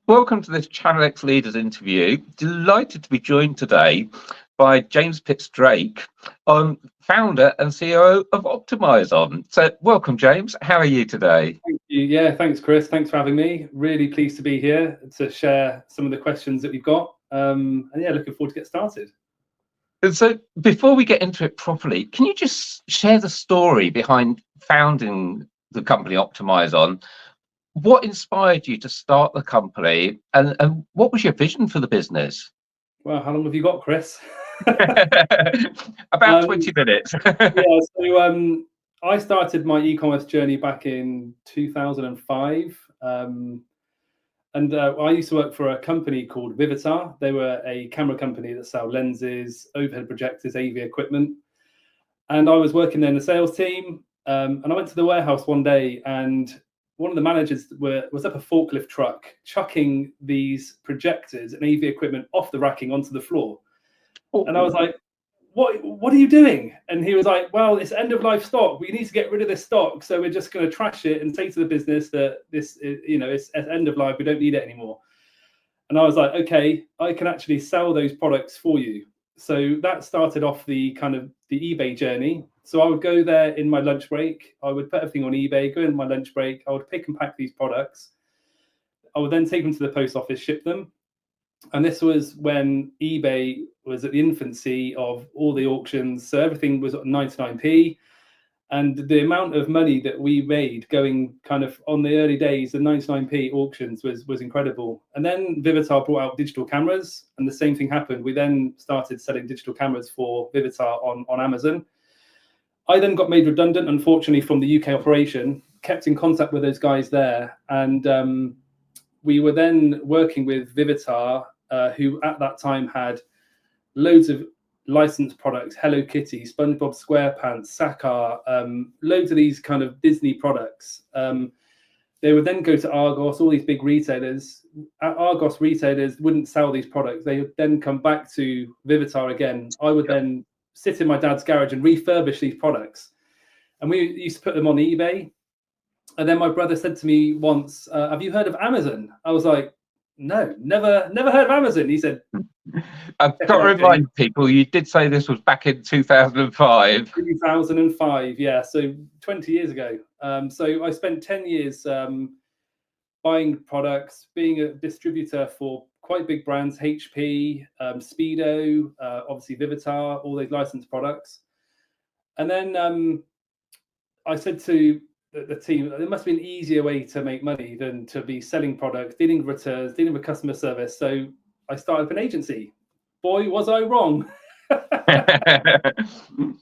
Welcome to this ChannelX Leaders interview. Delighted to be joined today by James Pitts-Drake, founder and CEO of Optimizon. So welcome, James. How are you today? Thank you. Yeah, thanks, Chris. Thanks for having me. Really pleased to be here to share some of the questions that we've got. And yeah, looking forward to get started. And so before we get into it properly, can you just share the story behind founding the company Optimizon? What inspired you to start the company, and what was your vision for the business? Well, how long have you got, Chris? About 20 minutes. Yeah, so I started my e-commerce journey back in 2005. And I used to work for a company called Vivitar. They were a camera company that sell lenses, overhead projectors, AV equipment. And I was working there in the sales team. And I went to the warehouse one day, and one of the managers was up a forklift truck chucking these projectors and AV equipment off the racking onto the floor. And I was like, what are you doing? And he was like, well, it's end of life stock. We need to get rid of this stock. So we're just going to trash it and say to the business that this is, it's at end of life. We don't need it anymore. And I was like, okay, I can actually sell those products for you. So that started off the eBay journey. So I would go there in my lunch break. I would put everything on eBay, go in my lunch break. I would pick and pack these products. I would then take them to the post office, ship them. And this was when eBay was at the infancy of all the auctions. So everything was at 99p. And the amount of money that we made going kind of on the early days, the 99p auctions was incredible. And then Vivitar brought out digital cameras, and the same thing happened. We then started selling digital cameras for Vivitar on Amazon. I then got made redundant, unfortunately, from the UK operation, kept in contact with those guys there. And we were then working with Vivitar, who at that time had loads of licensed products, Hello Kitty, SpongeBob SquarePants, Sakar, loads of these kind of Disney products. They would then go to Argos, all these big retailers. At Argos, retailers wouldn't sell these products. They would then come back to Vivitar again. I would then sit in my dad's garage and refurbish these products. And we used to put them on eBay. And then my brother said to me once, have you heard of Amazon? I was like, no, never heard of Amazon. He said, I've got to remind people, you did say this was back in 2005. 2005, yeah, so 20 years ago. So I spent 10 years buying products, being a distributor for quite big brands, HP, Speedo, obviously Vivitar, all those licensed products. And then I said to the team, there must be an easier way to make money than to be selling products, dealing with returns, dealing with customer service. So I started up an agency. Boy, was I wrong.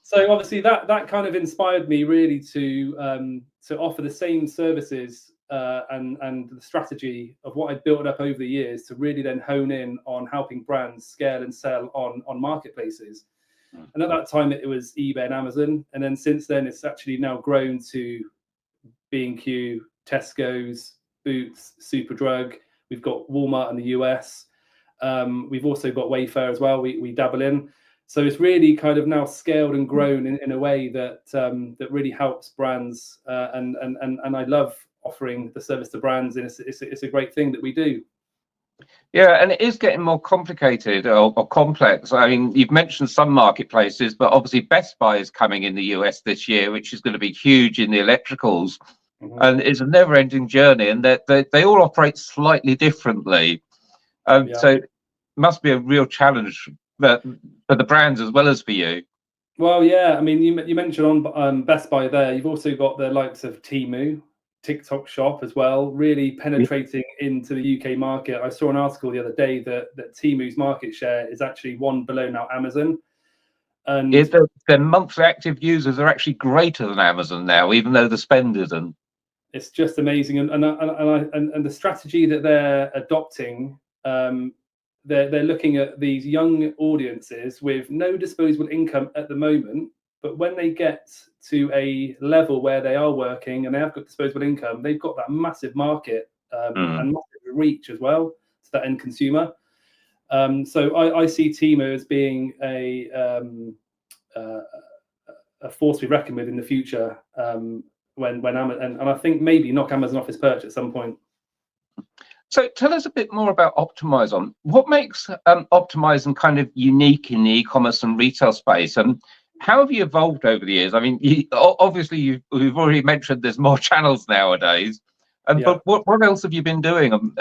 So obviously that kind of inspired me really to offer the same services and the strategy of what I built up over the years to really then hone in on helping brands scale and sell on marketplaces. And at that time it was eBay and Amazon, and then since then it's actually now grown to B&Q, Tesco's, Boots, Superdrug. We've got Walmart in the US. We've also got Wayfair as well. We dabble in. So it's really kind of now scaled and grown in a way that that really helps brands. And I love offering the service to brands, and it's a great thing that we do. Yeah, and it is getting more complicated or complex. I mean, you've mentioned some marketplaces, but obviously Best Buy is coming in the US this year, which is going to be huge in the electricals. Mm-hmm. And it's a never-ending journey, and they all operate slightly differently. So it must be a real challenge for the brands as well as for you. Well, yeah, I mean, you mentioned on Best Buy there, you've also got the likes of Temu, TikTok Shop as well, really penetrating into the UK market. I saw an article the other day that Temu's market share is actually one below now Amazon. And their monthly active users are actually greater than Amazon now, even though the spend isn't. It's just amazing, and the strategy that they're adopting, they're looking at these young audiences with no disposable income at the moment. But when they get to a level where they are working and they have got disposable income, they've got that massive market and massive reach as well to that end consumer. So I see Temu as being a force to be reckoned with in the future. When Amazon, and I think maybe knock Amazon off his perch at some point. So tell us a bit more about Optimizon. What makes Optimizon kind of unique in the e-commerce and retail space? And how have you evolved over the years? I mean, obviously you've already mentioned there's more channels nowadays. But what else have you been doing?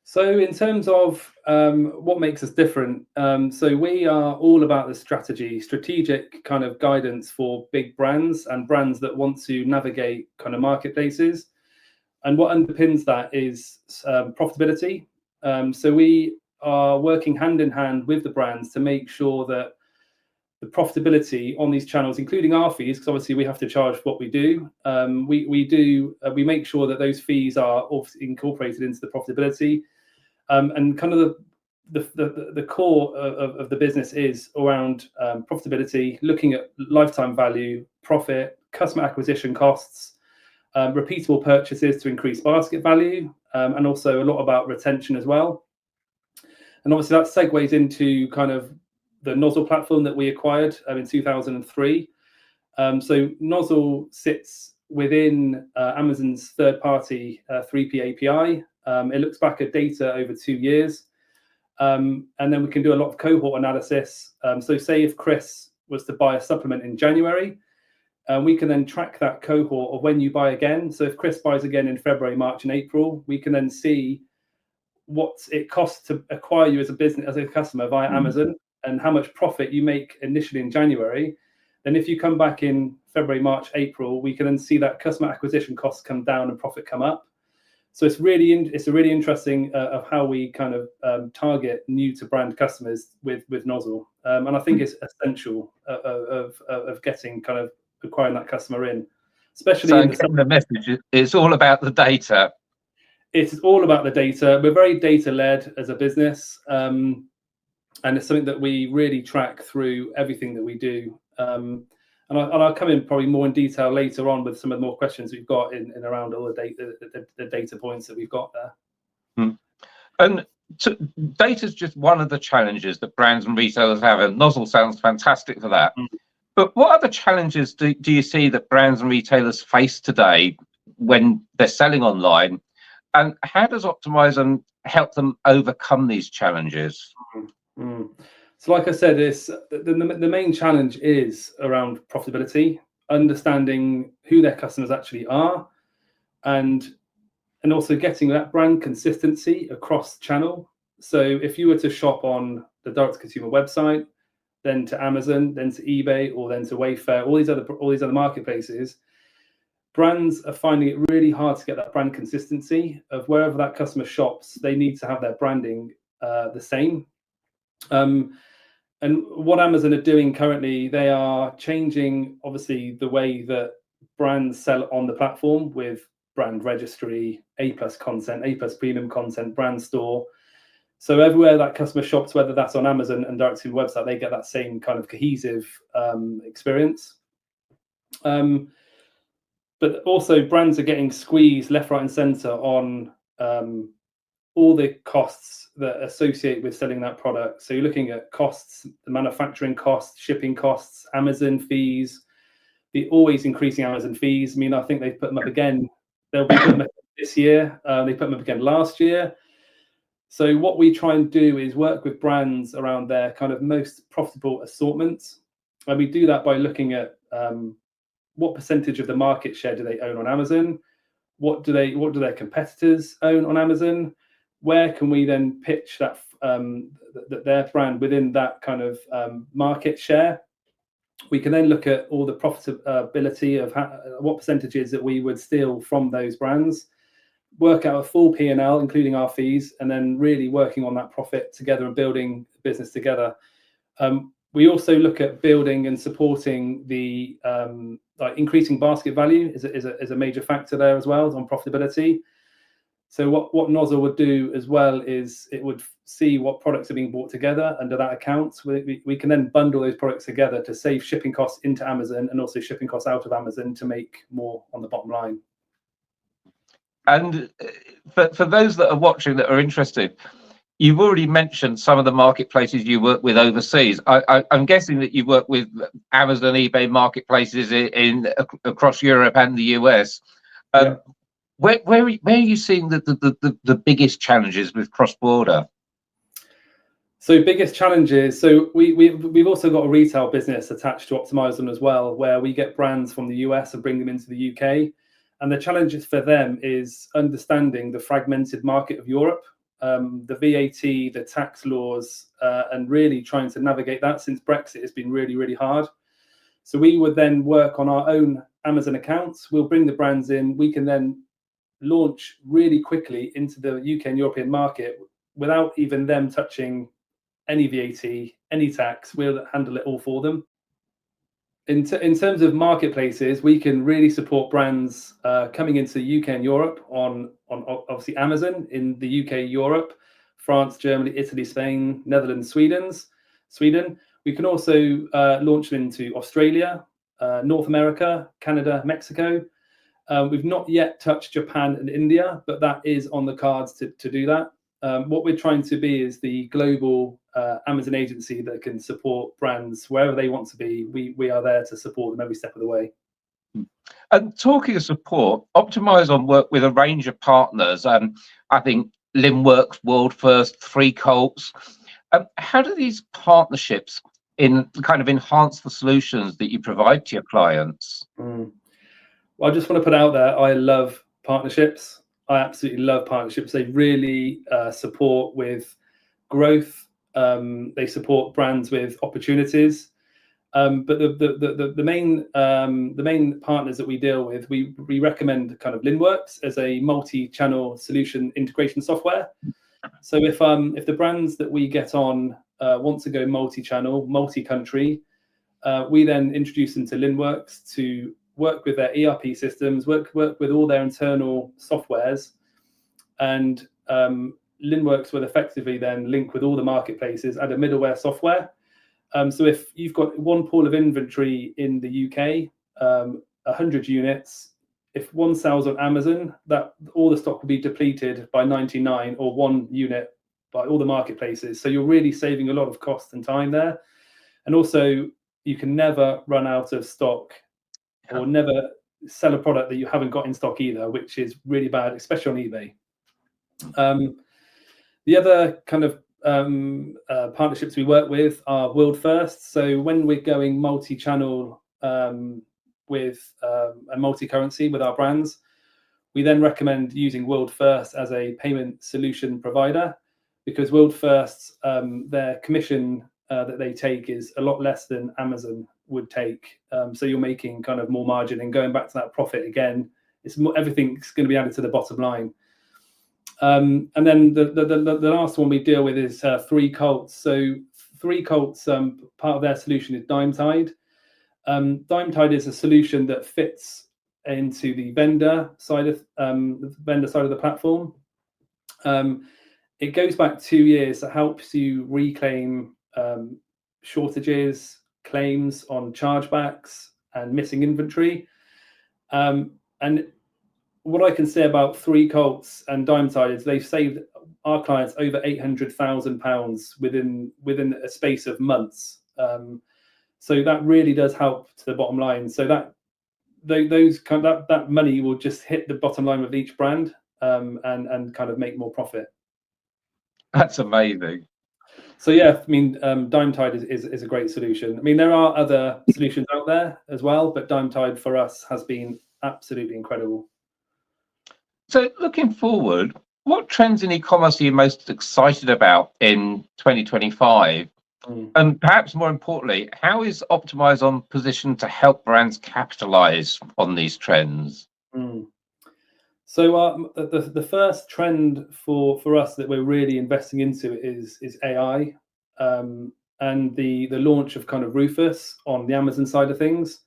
So in terms of what makes us different, so we are all about the strategic kind of guidance for big brands and brands that want to navigate kind of marketplaces. And what underpins that is profitability. So we are working hand in hand with the brands to make sure that the profitability on these channels, including our fees, because obviously we have to charge what we do. We make sure that those fees are incorporated into the profitability, and kind of the core of the business is around profitability, looking at lifetime value, profit, customer acquisition costs, repeatable purchases to increase basket value, and also a lot about retention as well. And obviously that segues into kind of the Nozzle platform that we acquired in 2003. So Nozzle sits within Amazon's third-party 3P API. It looks back at data over 2 years, and then we can do a lot of cohort analysis. So say if Chris was to buy a supplement in January, we can then track that cohort of when you buy again. So if Chris buys again in February, March, and April, we can then see what it costs to acquire you as a business, as a customer via Amazon, and how much profit you make initially in January. Then if you come back in February, March, April, we can then see that customer acquisition costs come down and profit come up. So it's a really interesting of how we kind of target new to brand customers with Nozzle, and I think it's essential of getting kind of acquiring that customer in, especially so in the message. It's all about the data. It's all about the data. We're very data led as a business, and it's something that we really track through everything that we do. And I'll come in probably more in detail later on with some of the more questions we've got in around all the data points that we've got there. And so data is just one of the challenges that brands and retailers have, and Nozzle sounds fantastic for that. But what other challenges do you see that brands and retailers face today when they're selling online? And how does Optimizon help them overcome these challenges? So like I said, the main challenge is around profitability, understanding who their customers actually are, and also getting that brand consistency across channel. So if you were to shop on the direct to consumer website, then to Amazon, then to eBay, or then to Wayfair, all these other marketplaces, brands are finding it really hard to get that brand consistency of wherever that customer shops. They need to have their branding the same. And what Amazon are doing currently, they are changing, obviously, the way that brands sell on the platform with brand registry, A+ content, A+ premium content, brand store. So everywhere that customer shops, whether that's on Amazon and direct to the website, they get that same kind of cohesive experience. But also brands are getting squeezed left, right, and center on all the costs that associate with selling that product. So you're looking at costs, the manufacturing costs, shipping costs, Amazon fees, the always increasing Amazon fees. I mean, I think they've put them up again. They'll be putting them up this year. They put them up again last year. So what we try and do is work with brands around their kind of most profitable assortments. And we do that by looking at what percentage of the market share do they own on Amazon? What do their competitors own on Amazon? Where can we then pitch that their brand within that kind of market share? We can then look at all the profitability of what percentages that we would steal from those brands, work out a full P&L, including our fees, and then really working on that profit together and building the business together. We also look at building and supporting the like increasing basket value is a major factor there as well on profitability. So what Nozzle would do as well is it would see what products are being bought together under that account. We can then bundle those products together to save shipping costs into Amazon and also shipping costs out of Amazon to make more on the bottom line. And for those that are watching that are interested, you've already mentioned some of the marketplaces you work with overseas. I'm guessing that you work with Amazon, eBay marketplaces across Europe and the US. Yeah. Where are you seeing the biggest challenges with cross-border? So biggest challenges. So we've also got a retail business attached to Optimizon as well, where we get brands from the US and bring them into the UK. And the challenges for them is understanding the fragmented market of Europe, the VAT, the tax laws, and really trying to navigate that. Since Brexit has been really, really hard. So we would then work on our own Amazon accounts. We'll bring the brands in. We can then launch really quickly into the UK and European market without even them touching any VAT, any tax. We'll handle it all for them. In terms of marketplaces, we can really support brands coming into the UK and Europe on obviously Amazon in the UK, Europe, France, Germany, Italy, Spain, Netherlands, Sweden. We can also launch them into Australia, North America, Canada, Mexico. We've not yet touched Japan and India, but that is on the cards to do that. What we're trying to be is the global Amazon agency that can support brands wherever they want to be. We are there to support them every step of the way. And talking of support, Optimizon work with a range of partners. I think Limworks, World First, 3Colts. How do these partnerships kind of enhance the solutions that you provide to your clients? Well, I just want to put out there, I love partnerships. I absolutely love partnerships. They really support with growth. They support brands with opportunities. But the main partners that we deal with, we recommend kind of Limworks as a multi-channel solution integration software. So if the brands that we get on want to go multi-channel, multi-country, we then introduce them to Limworks to work with their ERP systems, work with all their internal softwares, and Limworks will effectively then link with all the marketplaces, add a middleware software. So if you've got one pool of inventory in the UK, 100 units, if one sells on Amazon, that all the stock will be depleted by 99, or one unit by all the marketplaces. So you're really saving a lot of cost and time there. And also, you can never run out of stock or never sell a product that you haven't got in stock either, which is really bad, especially on eBay. The other kind of partnerships we work with are World First. So when we're going multi-channel with a multi-currency with our brands, we then recommend using World First as a payment solution provider, because World First, their commission that they take is a lot less than Amazon would take. So you're making kind of more margin, and going back to that profit again, it's more, everything's going to be added to the bottom line. And then the last one we deal with is 3Colts. So 3Colts, part of their solution is DimeTide. DimeTide is a solution that fits into the vendor side of the platform. It goes back 2 years. That helps you reclaim shortages, claims on chargebacks, and missing inventory. And what I can say about 3Colts and DimeTide is they've saved our clients over £800,000 within a space of months. So that really does help to the bottom line. So that money will just hit the bottom line with each brand, and kind of make more profit. That's amazing. So yeah, I mean, DimeTide is a great solution. I mean, there are other solutions out there as well, but DimeTide for us has been absolutely incredible. So looking forward, what trends in e-commerce are you most excited about in 2025? And perhaps more importantly, how is Optimizon positioned to help brands capitalize on these trends? So the first trend for us that we're really investing into is AI, and the launch of kind of Rufus on the Amazon side of things.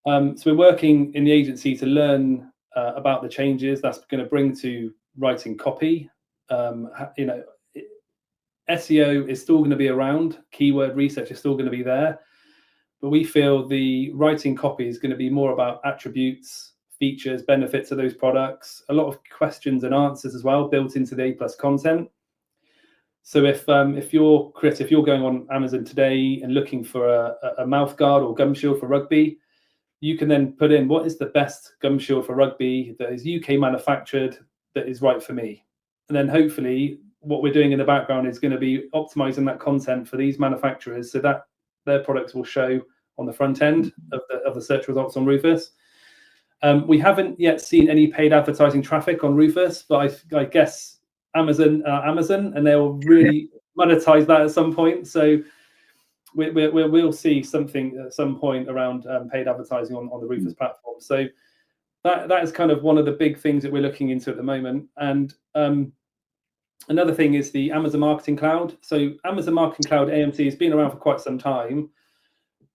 So we're working in the agency to learn about the changes that's going to bring to writing copy. SEO is still going to be around, keyword research is still going to be there, but we feel the writing copy is going to be more about attributes, features, benefits of those products, a lot of questions and answers as well built into the A+ content. So if you're going on Amazon today and looking for a mouth guard or gum shield for rugby, you can then put in what is the best gum shield for rugby that is UK manufactured, that is right for me. And then hopefully what we're doing in the background is going to be optimizing that content for these manufacturers so that their products will show on the front end of the search results on Rufus. We haven't yet seen any paid advertising traffic on Rufus, but I guess Amazon, and they'll really monetize that at some point. So we'll see something at some point around paid advertising on the Rufus platform. So that is kind of one of the big things that we're looking into at the moment. And another thing is the Amazon Marketing Cloud. So Amazon Marketing Cloud AMC has been around for quite some time,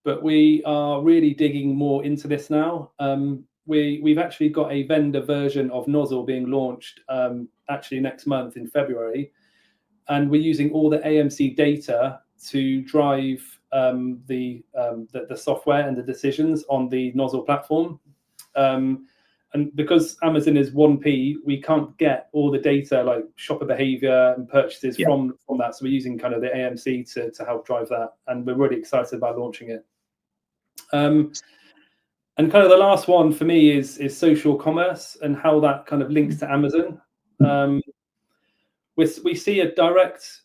but we are really digging more into this now. We've actually got a vendor version of Nozzle being launched actually next month in February, and we're using all the AMC data to drive the software and the decisions on the Nozzle platform. And because Amazon is 1P, we can't get all the data like shopper behavior and purchases from that. So we're using kind of the AMC to help drive that, and we're really excited about launching it. And kind of the last one for me is social commerce and how that kind of links to Amazon. We see a direct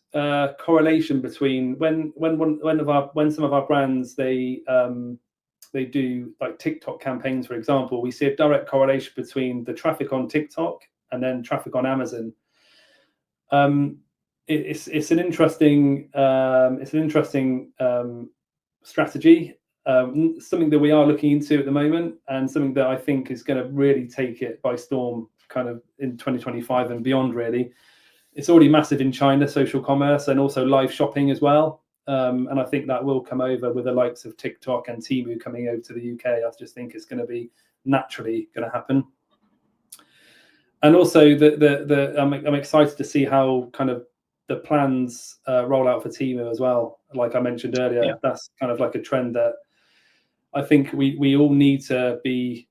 correlation between when some of our brands they do like TikTok campaigns, for example. We see a direct correlation between the traffic on TikTok and then traffic on Amazon. It's an interesting strategy. Something that we are looking into at the moment, and something that I think is going to really take it by storm kind of in 2025 and beyond, really. It's already massive in China, social commerce, and also live shopping as well. And I think that will come over with the likes of TikTok and Temu coming over to the UK. I just think it's going to be naturally going to happen. And also I'm excited to see how kind of the plans roll out for Temu as well. Like I mentioned earlier, that's kind of like a trend that I think we all need to be.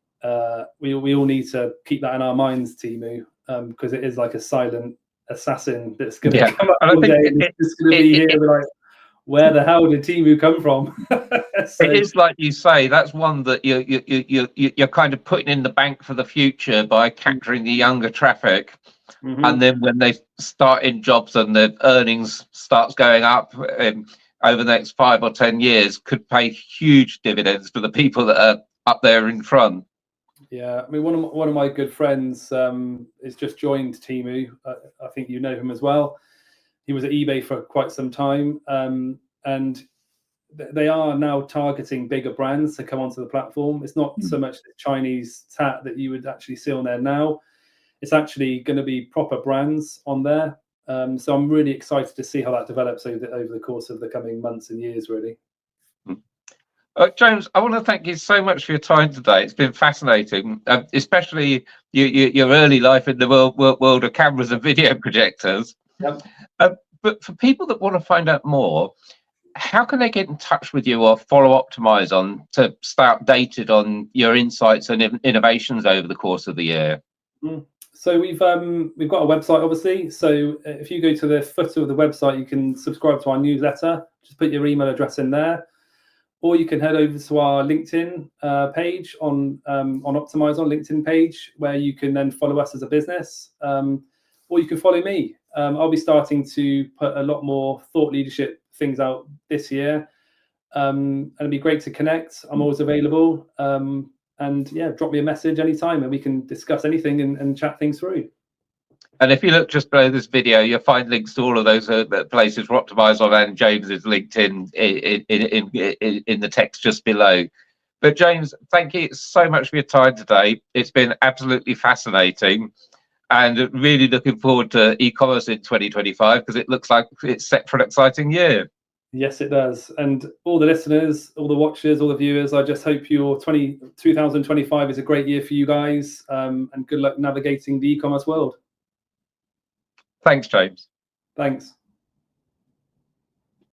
We all need to keep that in our minds, Temu, because it is like a silent assassin that's going to come up one day and it's going to be here. Like, where the hell did Temu come from? So, it is like you say. That's one that you're kind of putting in the bank for the future by capturing the younger traffic, and then when they start in jobs and the earnings starts going up over the next 5 or 10 years, could pay huge dividends for the people that are up there in front. Yeah, I mean, one of my good friends has just joined Temu. I think you know him as well. He was at eBay for quite some time, and they are now targeting bigger brands to come onto the platform. It's not so much the Chinese tat that you would actually see on there now. It's actually going to be proper brands on there. So I'm really excited to see how that develops over the course of the coming months and years, really. James, I want to thank you so much for your time today. It's been fascinating, especially your early life in the world of cameras and video projectors. Yep. But for people that want to find out more, how can they get in touch with you or follow Optimizon to stay updated on your insights and innovations over the course of the year? So we've got a website, obviously. So if you go to the footer of the website, you can subscribe to our newsletter. Just put your email address in there, or you can head over to our LinkedIn page on Optimizon LinkedIn page, where you can then follow us as a business, or you can follow me. I'll be starting to put a lot more thought leadership things out this year, and it'd be great to connect. I'm always available. And yeah, drop me a message anytime and we can discuss anything and chat things through. And if you look just below this video, you'll find links to all of those places for Optimizon and James's LinkedIn in the text just below. But James, thank you so much for your time today. It's been absolutely fascinating, and really looking forward to e-commerce in 2025, because it looks like it's set for an exciting year. Yes, it does. And all the listeners, all the watchers, all the viewers, I just hope your 2025 is a great year for you guys, and good luck navigating the e-commerce world. Thanks, James. Thanks.